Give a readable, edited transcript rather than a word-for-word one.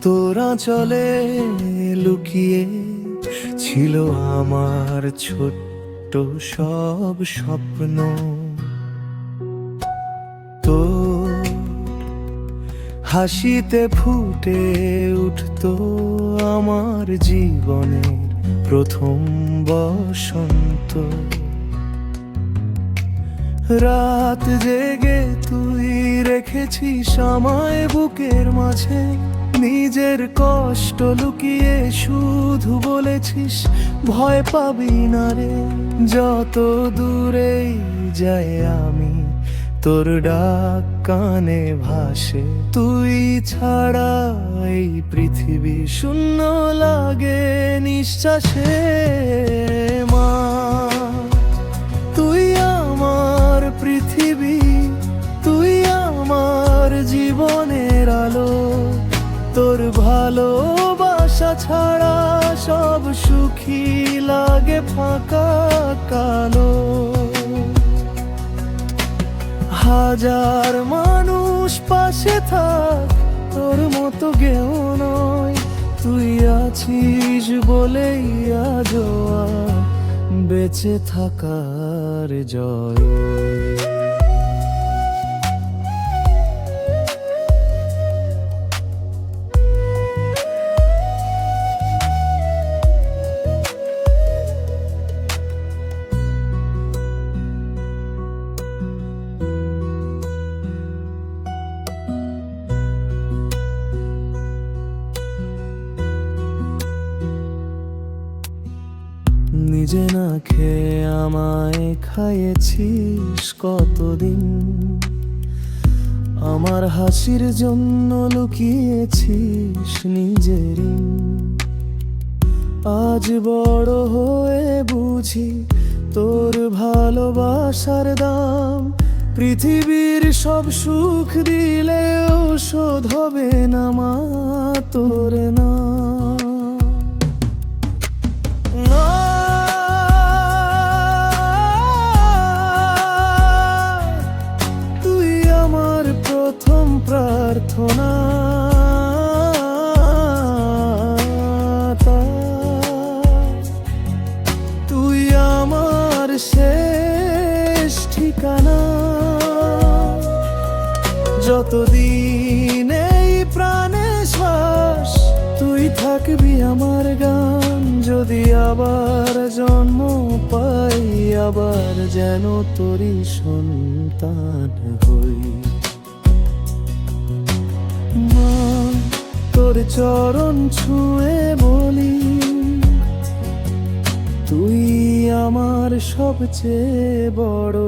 তোরা চলে লুকিয়ে ছিল আমার ছোট্ট সব স্বপ্ন। তো হাসিতে ফুটে উঠতো আমার জীবনের প্রথম বসন্ত। রাত জেগে তুই রেখেছিস আমায় বুকের মাঝে, নিজের কষ্ট লুকিয়ে শুধু বলেছিস ভয় পাবি না রে। যত দূরেই যাই আমি তোর ডাক কানে ভাসে, তুই ছাড়া এই পৃথিবী শূন্য লাগে নিঃশ্বাসে। মা তুই আমার পৃথিবী, তুই আমার জীবনের আলো, তোর ভালোবাসা ছাড়া সব সুখী লাগে ফাঁকা কালো। হাজার মানুষ পাশে থাক তোর মতো গেও নয়, তুই আছিস বলেই আজও বেঁচে থাকার জয়। নিজে না খেয়ে আমায় খাইয়েছিস কতদিন, আমার হাসির জন্য লুকিয়েছিস নিজের ঋণ। আজ বড় হয়ে বুঝি তোর ভালোবাসার দাম, পৃথিবীর সব সুখ দিলেও শোধ হবে না মা তোর না। প্রথম প্রার্থনা তুই আমার শেষ ঠিকানা। যতদিন এই প্রাণে শ্বাস তুই থাকবি আমার গান, যদি আবার জন্ম পাই আবার যেন তোরই সন্তান হই। তোর চরণ ছুঁয়ে বলি তুই আমার সবচেয়ে বড়